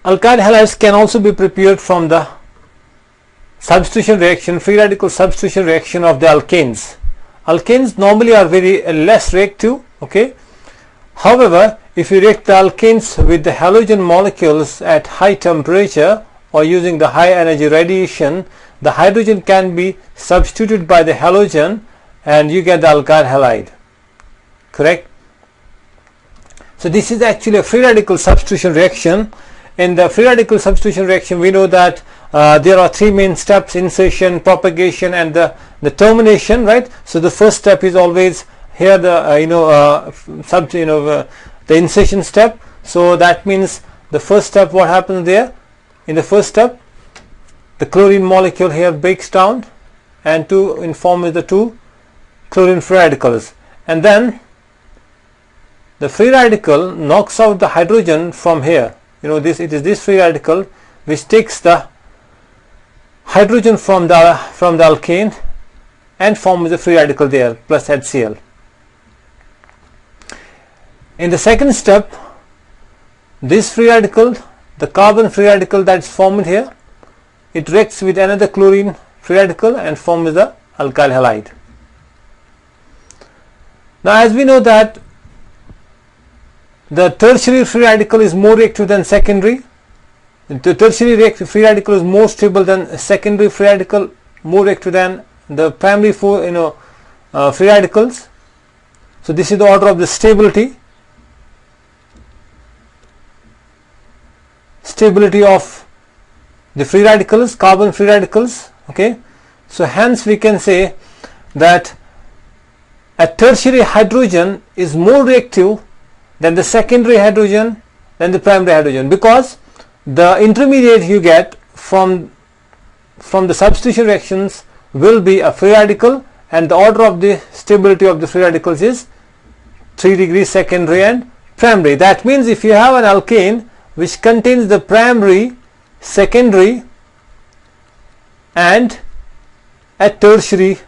Alkyl halides can also be prepared from the substitution reaction, free radical substitution reaction of the alkanes. Alkanes normally are very less reactive, okay. However, if you react the alkanes with the halogen molecules at high temperature or using the high energy radiation, the hydrogen can be substituted by the halogen and you get the alkyl halide, correct. So this is actually a free radical substitution reaction. In the free radical substitution reaction, we know that there are three main steps: insertion, propagation, and the termination, right? So the first step is always here, the the insertion step. So that means the first step, what happens there? In the first step, the chlorine molecule here breaks down and forms the two chlorine free radicals, and then the free radical knocks out the hydrogen from here. It is this free radical which takes the hydrogen from the alkane and forms the free radical there plus HCl. In the second step, this free radical, the carbon free radical that is formed here, it reacts with another chlorine free radical and forms the alkyl halide. Now, as we know that the tertiary free radical is more reactive than secondary. The tertiary free radical is more stable than secondary free radical, more reactive than the primary free radicals. So this is the order of the stability of the free radicals, carbon free radicals, okay. So hence we can say that a tertiary hydrogen is more reactive than the secondary hydrogen than the primary hydrogen, because the intermediate you get from the substitution reactions will be a free radical, and the order of the stability of the free radicals is 3 degrees secondary and primary. That means if you have an alkane which contains the primary, secondary and a tertiary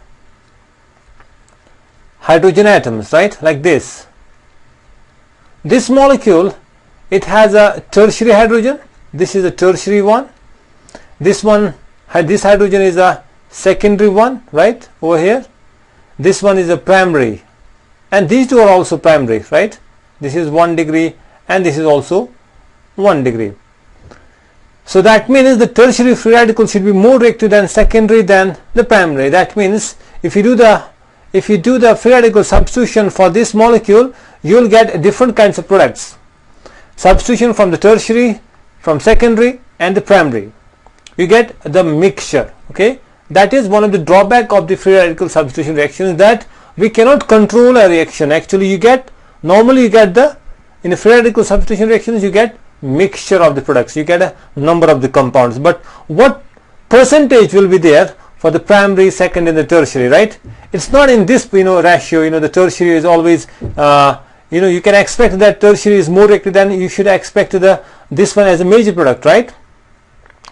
hydrogen atoms, right, like this. This molecule, it has a tertiary hydrogen. This is a tertiary one. This hydrogen is a secondary one, right, over here. This one is a primary, and these two are also primary, right. This is 1 degree and this is also 1 degree. So that means the tertiary free radical should be more reactive than secondary than the primary. That means if you do the free radical substitution for this molecule, you will get different kinds of products. Substitution from the tertiary, from secondary and the primary, you get the mixture, okay. That is one of the drawback of the free radical substitution reactions, that we cannot control a reaction. Actually normally you get in the free radical substitution reactions you get mixture of the products, you get a number of the compounds, but what percentage will be there for the primary, second and the tertiary, right? It's not in this ratio. The tertiary is always you can expect that tertiary is more reactive than you should expect this one as a major product, right?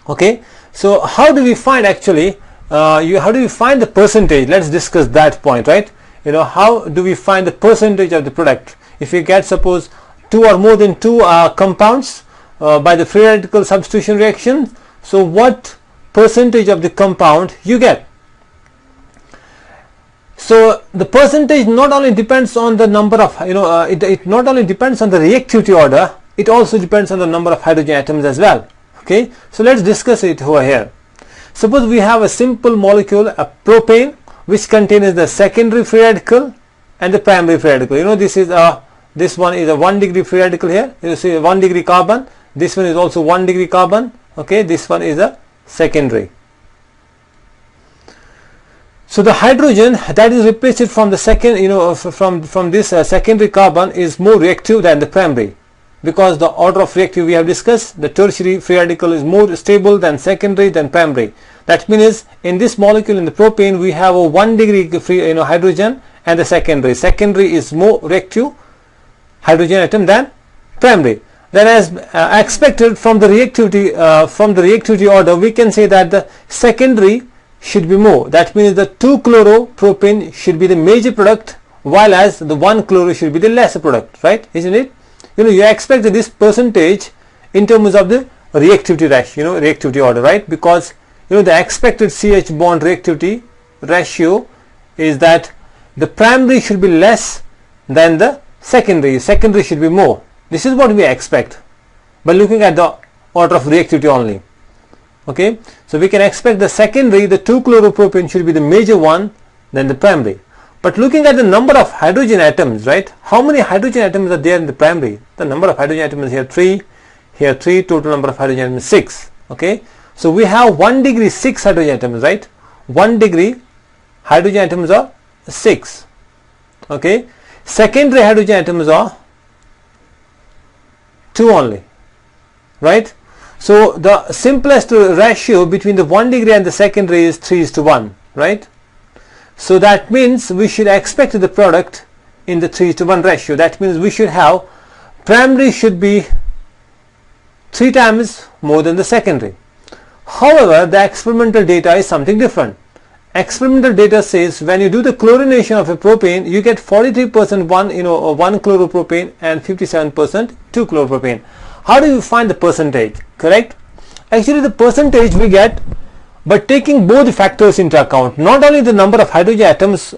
Okay, so how do we find actually how do we find the percentage? Let's discuss that point, right? How do we find the percentage of the product if we get, suppose, two or more than two compounds by the free radical substitution reaction? So what percentage of the compound you get? So the percentage not only depends on the number of it not only depends on the reactivity order, it also depends on the number of hydrogen atoms as well. Okay, so let's discuss it over here. Suppose we have a simple molecule, a propane, which contains the secondary free radical and the primary free radical. This one is a 1 degree free radical here. You see 1 degree carbon. This one is also 1 degree carbon. Okay, this one is a secondary. So the hydrogen that is replaced from the second, from this secondary carbon is more reactive than the primary, because the order of reactive we have discussed. The tertiary free radical is more stable than secondary than primary. That means in this molecule, in the propane, we have a 1 degree free hydrogen and the secondary. Secondary is more reactive hydrogen atom than primary. Then as expected from the reactivity order, we can say that the secondary should be more. That means the 2-chloropropane should be the major product, while as the 1-chloro should be the lesser product, right? Isn't it? You expect this percentage in terms of the reactivity ratio, reactivity order, right? Because the expected CH bond reactivity ratio is that the primary should be less than the secondary should be more. This is what we expect by looking at the order of reactivity only. Okay, so we can expect the secondary, the 2-chloropropane, should be the major one than the primary. But looking at the number of hydrogen atoms, right? How many hydrogen atoms are there in the primary? The number of hydrogen atoms here 3, here 3, total number of hydrogen atoms 6. Okay, so we have 1 degree 6 hydrogen atoms, right? 1 degree hydrogen atoms are 6. Okay, secondary hydrogen atoms are 2 only, right? So the simplest ratio between the 1 degree and the secondary is 3:1, right? So that means we should expect the product in the 3:1 ratio. That means we should have primary should be 3 times more than the secondary. However, the experimental data is something different. Experimental data says when you do the chlorination of a propane, you get 43% 1 chloropropane and 57% 2-chloropropane. How do you find the percentage? Correct? Actually, the percentage we get by taking both factors into account. Not only the number of hydrogen atoms,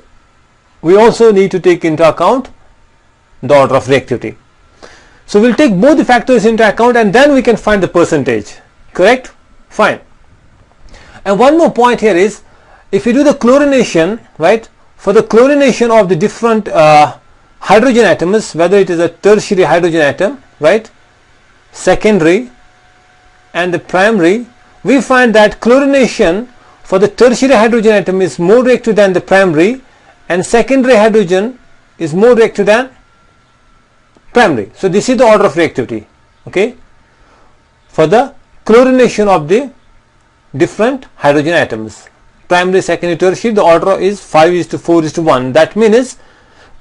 we also need to take into account the order of reactivity. So we'll take both the factors into account and then we can find the percentage. Correct? Fine. And one more point here is, if you do the chlorination, right, for the chlorination of the different hydrogen atoms, whether it is a tertiary hydrogen atom, right, secondary and the primary, we find that chlorination for the tertiary hydrogen atom is more reactive than the primary, and secondary hydrogen is more reactive than primary. So this is the order of reactivity, okay, for the chlorination of the different hydrogen atoms. Primary, secondary, tertiary, the order is 5:4:1. That means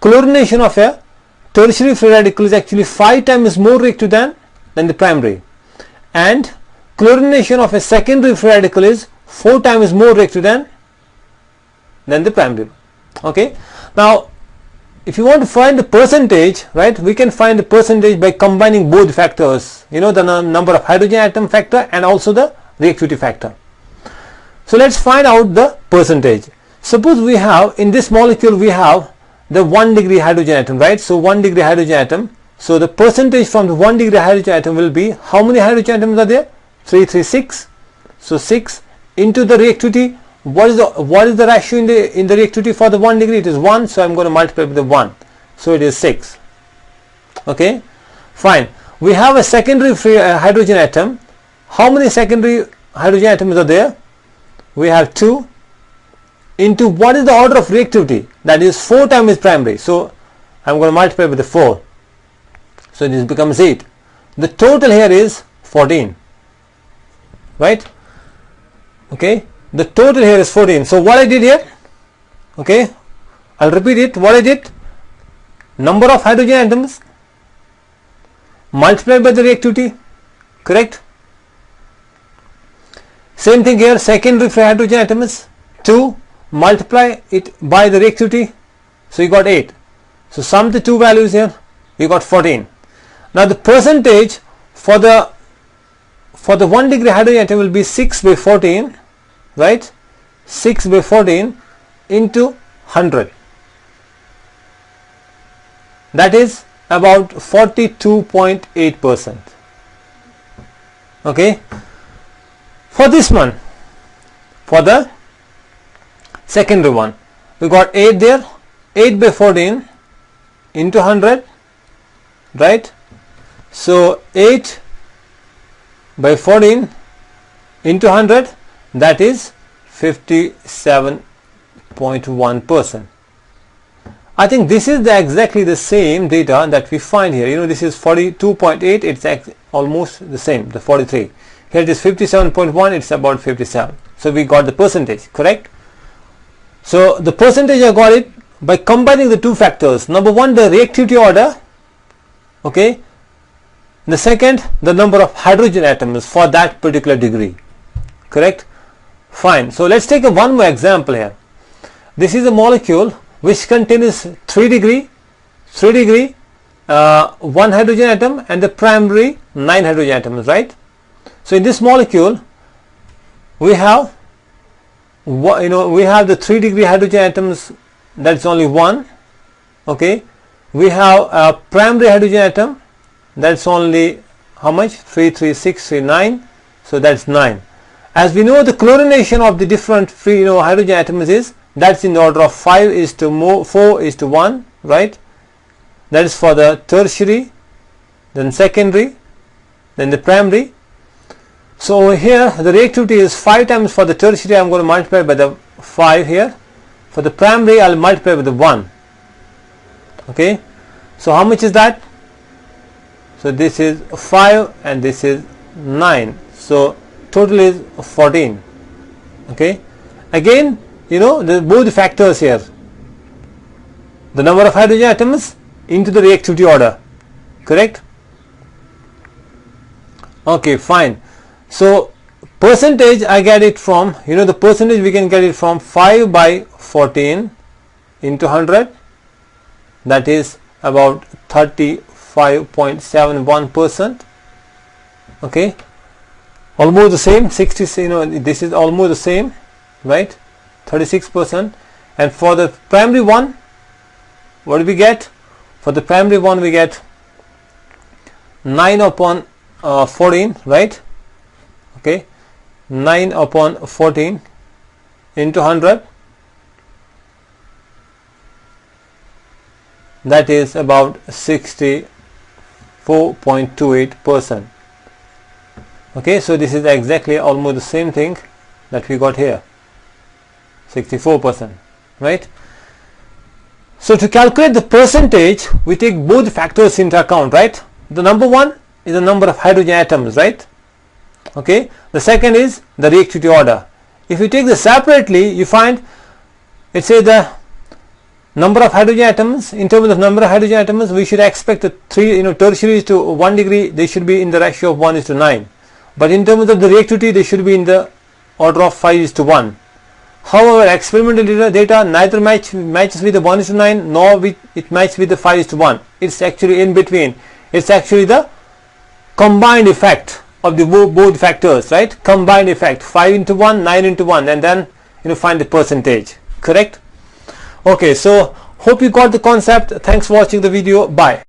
chlorination of a tertiary free radical is actually 5 times more reactive than the primary, and chlorination of a secondary free radical is 4 times more reactive than the primary. Okay, now if you want to find the percentage, right, we can find the percentage by combining both factors, the number of hydrogen atom factor and also the reactivity factor. So let's find out the percentage. Suppose we have in this molecule we have the 1 degree hydrogen atom, right? So 1 degree hydrogen atom. So the percentage from the 1 degree hydrogen atom will be, how many hydrogen atoms are there? 3, 3, 6. So 6 into the reactivity. What is the ratio in the reactivity for the 1 degree? It is 1. So I'm going to multiply with the 1. So it is 6. Okay, fine. We have a secondary free hydrogen atom. How many secondary hydrogen atoms are there? We have 2 into what is the order of reactivity? That is 4 times primary. So I'm going to multiply with the 4. So this becomes 8. The total here is 14. Right? Okay. The total here is 14. So what I did here? Okay. I'll repeat it. What I did? Number of hydrogen atoms multiplied by the reactivity. Correct? Same thing here, secondary free hydrogen atoms, 2, multiply it by the reactivity, so you got 8. So sum the two values here, you got 14. Now the percentage for the 1 degree hydrogen atom will be 6/14, right? 6/14 into 100. That is about 42.8%. Okay. For this one, for the secondary one, we got 8 there, 8/14 into 100, right? So 8/14 into 100, that is 57.1%. I think this is exactly the same data that we find here. This is 42.8, it's almost the same, the 43. Here it is 57.1, it's about 57. So we got the percentage, correct? So the percentage I got it by combining the two factors. Number one, the reactivity order, okay? The second, the number of hydrogen atoms for that particular degree, correct? Fine. So let's take one more example here. This is a molecule which contains 3 degree, 1 hydrogen atom and the primary 9 hydrogen atoms, right? So in this molecule we have we have the 3 degree hydrogen atoms, that's only 1. Okay, we have a primary hydrogen atom, that's only how much? 3, 3, 6, 3, 9. So that's 9. As we know, the chlorination of the different free hydrogen atoms is, that's in the order of 5:4:1, right? That is for the tertiary, then secondary, then the primary. So over here the reactivity is 5 times for the tertiary. I'm going to multiply by the 5 here. For the primary I'll multiply by the 1. Okay, so how much is that? So this is 5 and this is 9. So total is 14. Okay, again both the factors here, the number of hydrogen atoms into the reactivity order, correct? Okay, fine. So percentage I get it from, the percentage we can get it from 5 by 14 into 100, that is about 35.71%. okay, almost the same. 60, this is almost the same, right? 36%. And for the primary one, what do we get? For the primary one we get 9 upon 14, right? Okay, 9 upon 14 into 100, that is about 64.28%. okay, so this is exactly almost the same thing that we got here, 64%, right? So to calculate the percentage we take both factors into account, right? The number one is the number of hydrogen atoms, right? Okay, the second is the reactivity order. If you take this separately, you find it says the number of hydrogen atoms. In terms of number of hydrogen atoms, we should expect the 3 tertiaries to 1 degree, they should be in the ratio of 1:9. But in terms of the reactivity, they should be in the order of 5:1. However, experimental data neither matches with the 1:9 nor it matches with the 5:1. It's actually in between. It's actually the combined effect of the both factors, right? Combined effect, 5:1, 9:1, and then find the percentage, correct? Okay, so hope you got the concept. Thanks for watching the video. Bye.